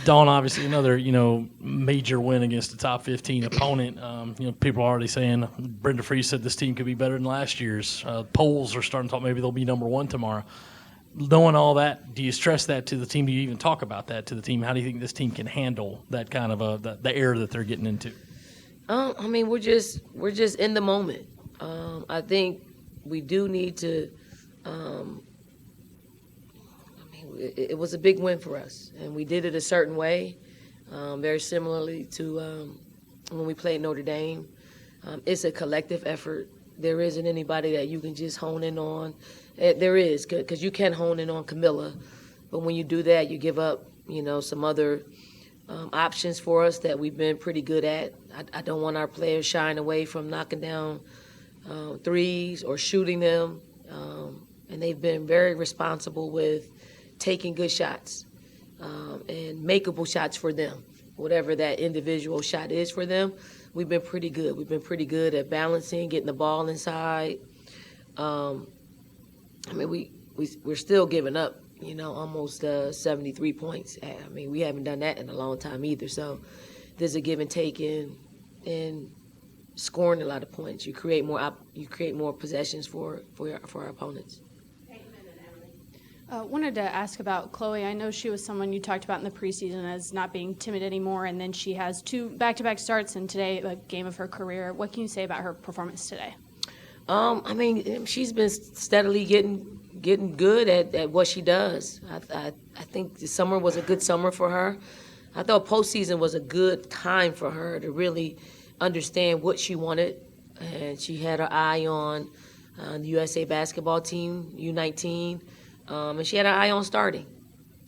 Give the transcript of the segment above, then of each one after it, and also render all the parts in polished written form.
Dawn, obviously another, major win against a top 15 opponent. People are already saying, Brenda Free said this team could be better than last year's. Polls are starting to talk maybe they'll be number one tomorrow. Knowing all that, do you stress that to the team? Do you even talk about that to the team? How do you think this team can handle that kind of the era that they're getting into? We're just in the moment. I think we do need to. It was a big win for us, and we did it a certain way, very similarly to when we played Notre Dame. It's a collective effort. There isn't anybody that you can just hone in on. There is, because you can hone in on Camilla, but when you do that, you give up, some other options for us that we've been pretty good at. I don't want our players shying away from knocking down threes or shooting them, and they've been very responsible with taking good shots and makeable shots for them. Whatever that individual shot is for them, we've been pretty good. We've been pretty good at balancing, getting the ball inside. We're still giving up, almost 73 points. We haven't done that in a long time either. So there's a give and take in scoring a lot of points. You create more possessions for our opponents. Wanted to ask about Chloe. I know she was someone you talked about in the preseason as not being timid anymore, and then she has 2 back-to-back starts, and today a game of her career. What can you say about her performance today? She's been steadily getting good at what she does. I think the summer was a good summer for her. I thought postseason was a good time for her to really understand what she wanted, and she had her eye on the USA basketball team, U19. And she had her eye on starting,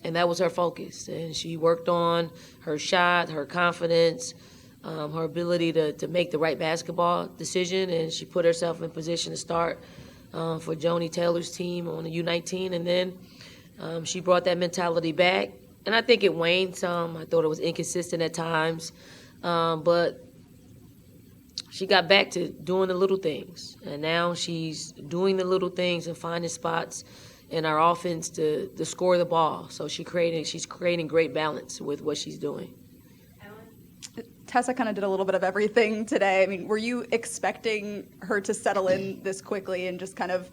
and that was her focus. And she worked on her shot, her confidence, her ability to make the right basketball decision, and she put herself in position to start for Joni Taylor's team on the U19. And then she brought that mentality back, and I think it waned some. I thought it was inconsistent at times, but she got back to doing the little things, and now she's doing the little things and finding spots in our offense to score the ball. So she's creating great balance with what she's doing. Tessa kind of did a little bit of everything today. Were you expecting her to settle in this quickly, and just kind of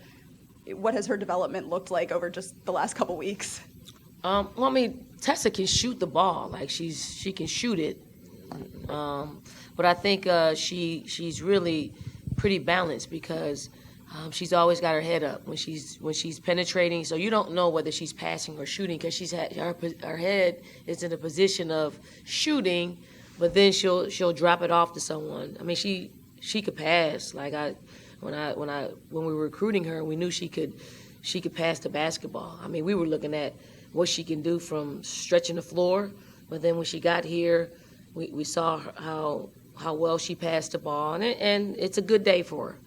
what has her development looked like over just the last couple weeks? Tessa can shoot the ball. Like she can shoot it. But I think she's really pretty balanced because she's always got her head up when she's penetrating. So you don't know whether she's passing or shooting because her head is in a position of shooting, but then she'll drop it off to someone. She could pass. Like when we were recruiting her, we knew she could pass the basketball. We were looking at what she can do from stretching the floor, but then when she got here, we saw how well she passed the ball, and it's a good day for her.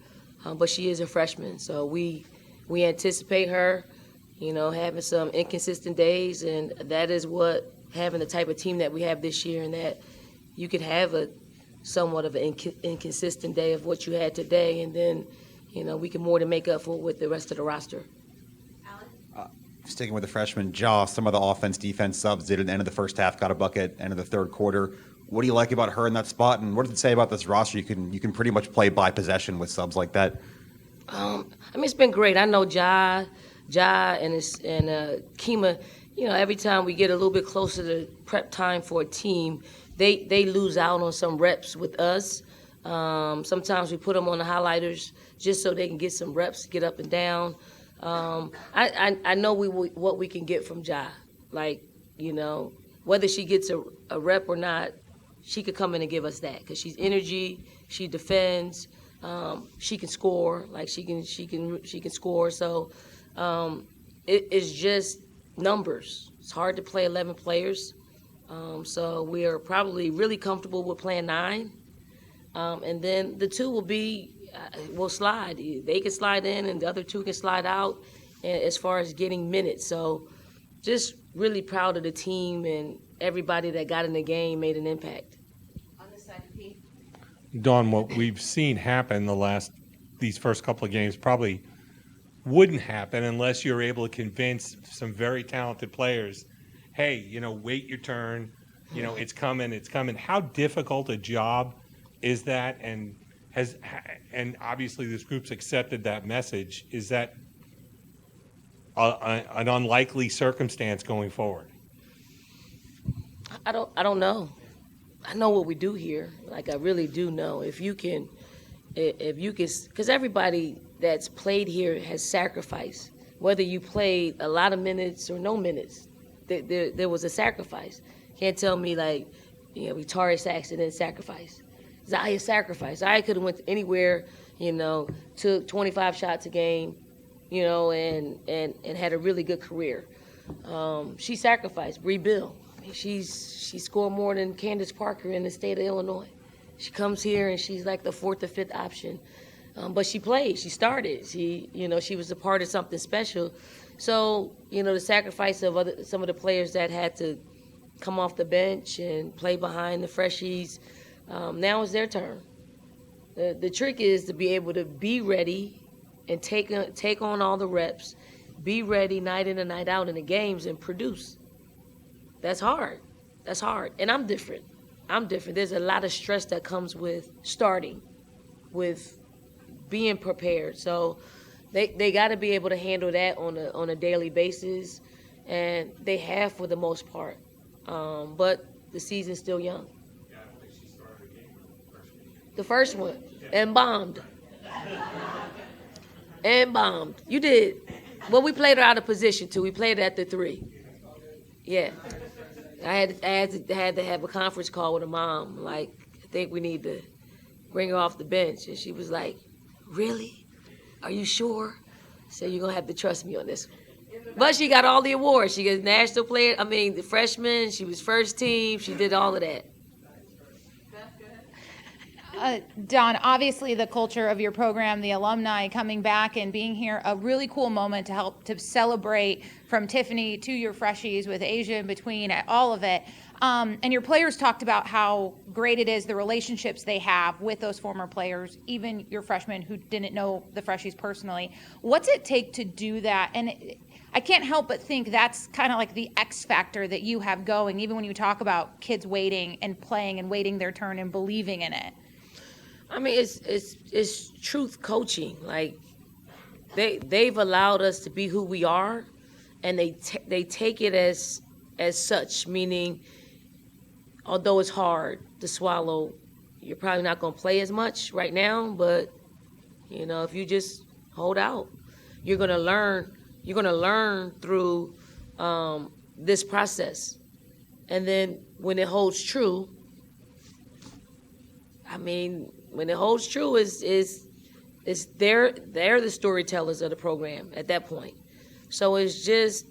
But she is a freshman, so we anticipate her, having some inconsistent days, and that is what having the type of team that we have this year, and that you could have a somewhat of an inconsistent day of what you had today, and then, we can more than make up for it with the rest of the roster. Sticking with the freshman, some of the offense-defense subs did at the end of the first half, got a bucket, end of the third quarter. What do you like about her in that spot, and what does it say about this roster? You can pretty much play by possession with subs like that. It's been great. I know Ja and Kima. Every time we get a little bit closer to prep time for a team, they lose out on some reps with us. Sometimes we put them on the highlighters just so they can get some reps, get up and down. I know what we can get from Ja. Whether she gets a rep or not, she could come in and give us that because she's energy, she defends, she can score, she can score. So it's just numbers. It's hard to play 11 players. So we are probably really comfortable with playing 9. And then the 2 will slide. They can slide in and the other 2 can slide out as far as getting minutes. So just really proud of the team, and everybody that got in the game made an impact. On the second piece. Dawn, what we've seen happen these first couple of games probably wouldn't happen unless you're able to convince some very talented players, hey, wait your turn, It's coming, it's coming. How difficult a job is that? And obviously this group's accepted that message. Is that an unlikely circumstance going forward? I don't know. I know what we do here. Like, I really do know. If you can, because everybody that's played here has sacrificed. Whether you played a lot of minutes or no minutes, there was a sacrifice. Can't tell me like, Vitari Saxton didn't sacrifice. Zaya sacrificed. Zaya could have went anywhere, took 25 shots a game, and had a really good career. She sacrificed. Bree Bill. She scored more than Candace Parker in the state of Illinois. She comes here and she's like the fourth or fifth option. But she played, she started, she was a part of something special. So, the sacrifice of some of the players that had to come off the bench and play behind the freshies, now is their turn. The trick is to be able to be ready and take on all the reps, be ready night in and night out in the games and produce. That's hard. And I'm different. There's a lot of stress that comes with starting, with being prepared. So they got to be able to handle that on a daily basis, and they have for the most part. But the season's still young. Yeah, I don't think she started a game the first week. The first one, and bombed. And bombed. You did. Well, we played her out of position too. We played her at the 3. Yeah. I had to have a conference call with her mom. Like, I think we need to bring her off the bench. And she was like, "Really? Are you sure?" So you're going to have to trust me on this one. But she got all the awards. She got national player, the freshman. She was first team. She did all of that. Don, obviously the culture of your program, the alumni coming back and being here, a really cool moment to help to celebrate from Tiffany to your freshies with Asia in between, all of it. And your players talked about how great it is, the relationships they have with those former players, even your freshmen who didn't know the freshies personally. What's it take to do that? And I can't help but think that's kind of like the X factor that you have going, even when you talk about kids waiting and playing and waiting their turn and believing in it. It's truth coaching. Like, they've allowed us to be who we are, and they take it as such. Meaning, although it's hard to swallow, you're probably not going to play as much right now. But if you just hold out, you're going to learn. You're going to learn through this process, and then when it holds true. When it holds true, is they're the storytellers of the program at that point. So it's just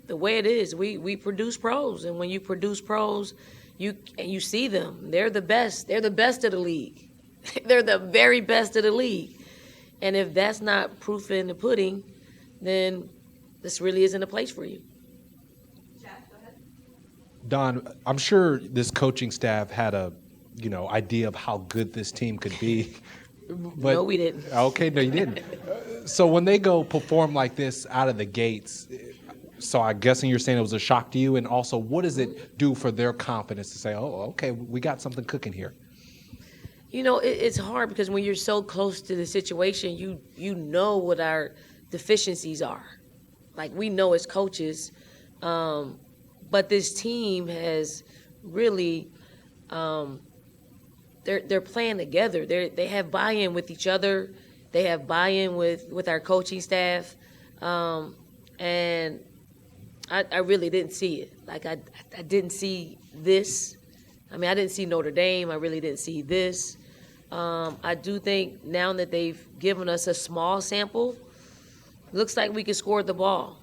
the way it is. We produce pros, and when you produce pros, you see them. They're the best. They're the best of the league. They're the very best of the league. And if that's not proof in the pudding, then this really isn't a place for you. Don, I'm sure this coaching staff had a idea of how good this team could be. But, no, we didn't. Okay, no, you didn't. So when they go perform like this out of the gates, so I'm guessing you're saying it was a shock to you, and also what does it do for their confidence to say, oh, okay, we got something cooking here? It's hard because when you're so close to the situation, you know what our deficiencies are. Like, we know as coaches, but this team has really they're playing together. They have buy-in with each other. They have buy-in with our coaching staff, and I really didn't see it. Like, I didn't see this. I didn't see Notre Dame. I really didn't see this. I do think now that they've given us a small sample, looks like we can score the ball.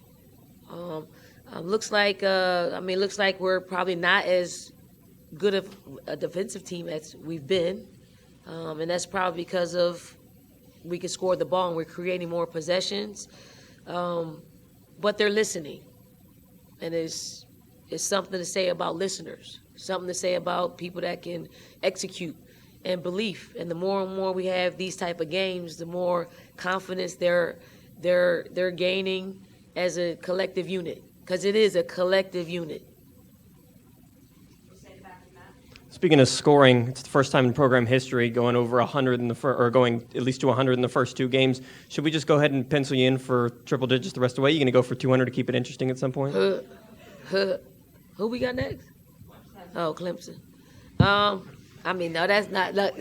Looks like we're probably not as good of a defensive team as we've been, and that's probably because of we can score the ball and we're creating more possessions, but they're listening, and it's something to say about listeners, something to say about people that can execute and belief. And the more and more we have these type of games, the more confidence they're gaining as a collective unit, because it is a collective unit. Speaking of scoring, it's the first time in program history going over 100 in the or going at least to 100 in the first 2 games. Should we just go ahead and pencil you in for triple digits the rest of the way? You going to go for 200 to keep it interesting at some point? Who we got next? Oh, Clemson. I mean, no, that's not. Look.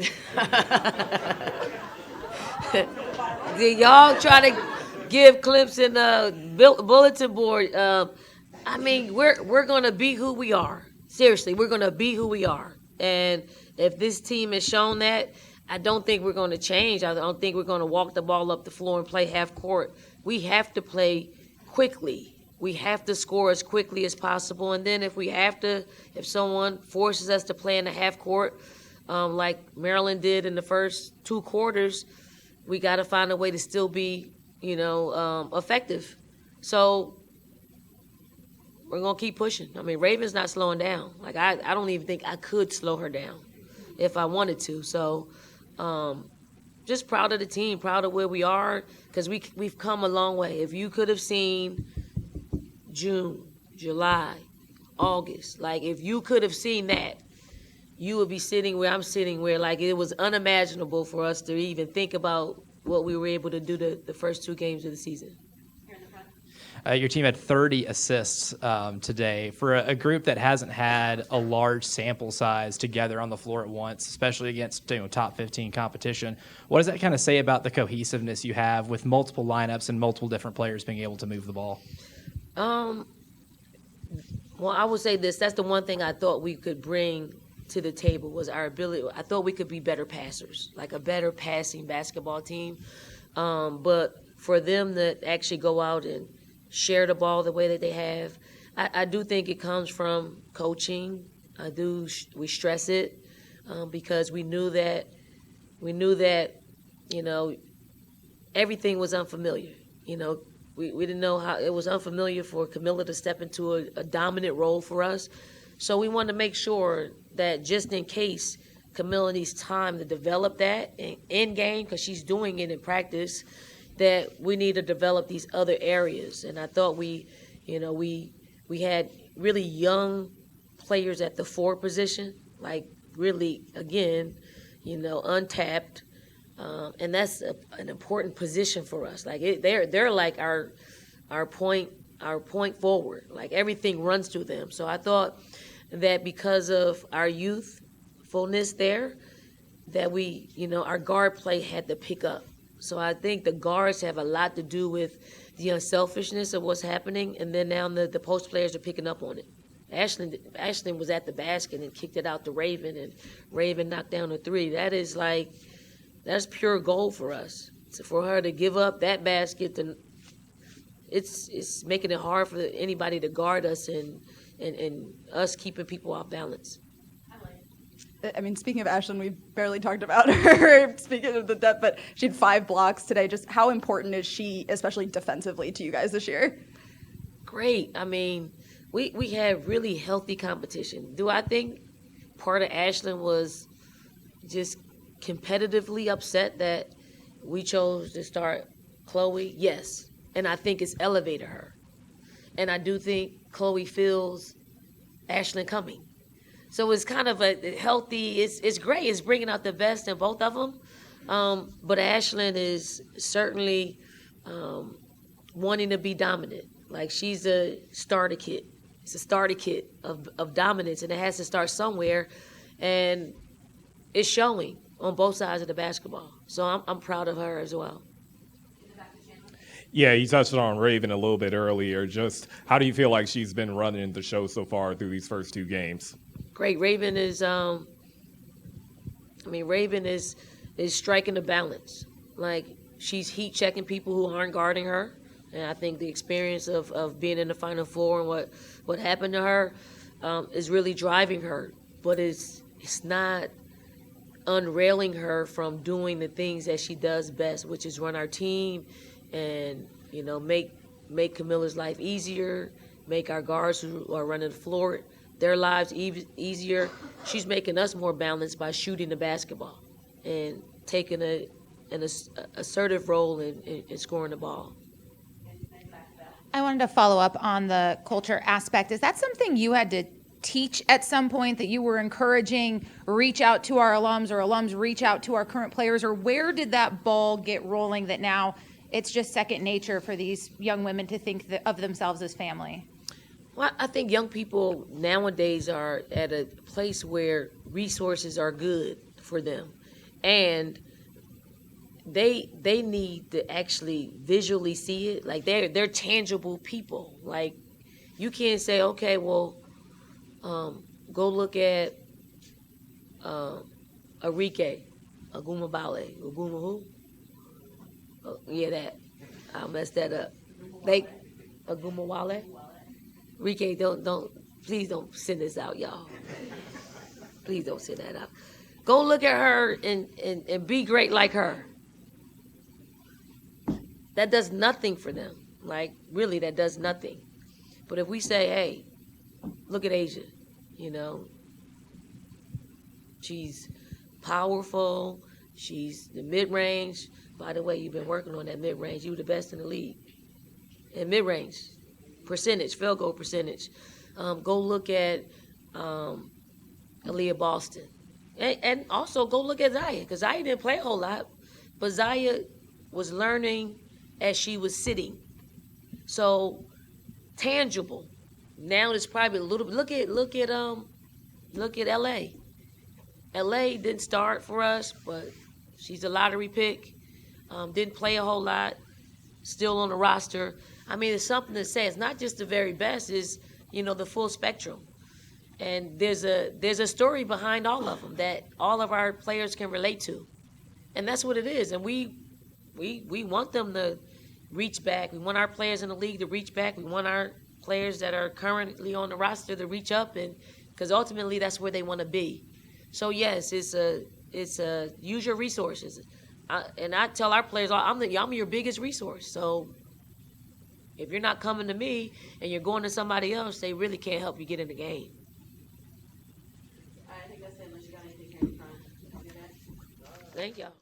Y'all try to give Clemson a bulletin board. I mean, we're gonna be who we are. Seriously, we're gonna be who we are. And if this team has shown that, I don't think we're going to change. I don't think we're going to walk the ball up the floor and play half court. We have to play quickly. We have to score as quickly as possible. And then if someone forces us to play in the half court, like Maryland did in the first 2 quarters, we got to find a way to still be, effective. So we're going to keep pushing. I mean, Raven's not slowing down. Like, I don't even think I could slow her down if I wanted to. So just proud of the team, proud of where we are, because we've come a long way. If you could have seen June, July, August, like if you could have seen that, you would be sitting where I'm sitting, where like it was unimaginable for us to even think about what we were able to do the first 2 games of the season. Your team had 30 assists today. For a group that hasn't had a large sample size together on the floor at once, especially against top 15 competition, what does that kind of say about the cohesiveness you have with multiple lineups and multiple different players being able to move the ball? Well, I would say this. That's the one thing I thought we could bring to the table was our ability. I thought we could be better passers, like a better passing basketball team. But for them to actually go out and share the ball the way that they have, I do think it comes from coaching. We stress it because we knew that everything was unfamiliar. We didn't know how it was unfamiliar for Camilla to step into a dominant role for us. So we wanted to make sure that just in case Camilla needs time to develop that in game, because she's doing it in practice, that we need to develop these other areas. And I thought we had really young players at the 4 position, like really, again, untapped. And that's an important position for us. Like they're like our point forward. Like everything runs through them. So I thought that because of our youthfulness there, that our guard play had to pick up. So I think the guards have a lot to do with the unselfishness of what's happening, and then now the post players are picking up on it. Ashlyn was at the basket and kicked it out to Raven, and Raven knocked down a 3. That's pure gold for us. So for her to give up that basket, it's making it hard for anybody to guard us and us keeping people off balance. I mean, speaking of Ashlyn, we barely talked about her, speaking of the depth, but she had 5 blocks today. Just how important is she, especially defensively, to you guys this year? Great. I mean, we had really healthy competition. Do I think part of Ashlyn was just competitively upset that we chose to start Chloe? Yes. And I think it's elevated her. And I do think Chloe feels Ashlyn coming. So it's kind of a healthy, it's great. It's bringing out the best in both of them. But Ashlyn is certainly wanting to be dominant. Like she's a starter kit. It's a starter kit of dominance, and it has to start somewhere. And it's showing on both sides of the basketball. So I'm proud of her as well. Yeah, you touched on Raven a little bit earlier. Just how do you feel like she's been running the show so far through these first 2 games? Great. Raven is striking the balance. Like she's heat checking people who aren't guarding her. And I think the experience of being in the Final Four and what happened to her is really driving her. But it's not unrailing her from doing the things that she does best, which is run our team and, make Camilla's life easier, make our guards who are running the floor their lives easier. She's making us more balanced by shooting the basketball and taking an assertive role in scoring the ball. I wanted to follow up on the culture aspect. Is that something you had to teach at some point, that you were encouraging, reach out to our alums, or alums reach out to our current players? Or where did that ball get rolling that now it's just second nature for these young women to think of themselves as family? Well, I think young people nowadays are at a place where resources are good for them, and they need to actually visually see it. Like they're tangible people. Like you can't say, okay, well, go look at Arike Agumabale. Aguma who? Yeah, that. I messed that up. Agumawale. Rike, please don't send this out, y'all. Please don't send that out. Go look at her and be great like her. That does nothing for them. Like, really, that does nothing. But if we say, hey, look at Asia, she's powerful, she's the mid-range. By the way, you've been working on that mid-range. You were the best in the league. In mid-range. Percentage, field goal percentage. Go look at Aaliyah Boston. And also go look at Zaya, because Zaya didn't play a whole lot, but Zaya was learning as she was sitting. So tangible. Now it's probably a little bit. Look at LA. LA didn't start for us, but she's a lottery pick. Didn't play a whole lot. Still on the roster. I mean, it's something to say. It's not just the very best. It's the full spectrum. And there's a story behind all of them that all of our players can relate to, and that's what it is. And we want them to reach back. We want our players in the league to reach back. We want our players that are currently on the roster to reach up, and because ultimately that's where they want to be. So yes, it's a use your resources. And I tell our players, I'm your biggest resource. So if you're not coming to me and you're going to somebody else, they really can't help you get in the game. I think that's it. Unless you got anything here in front. Thank y'all.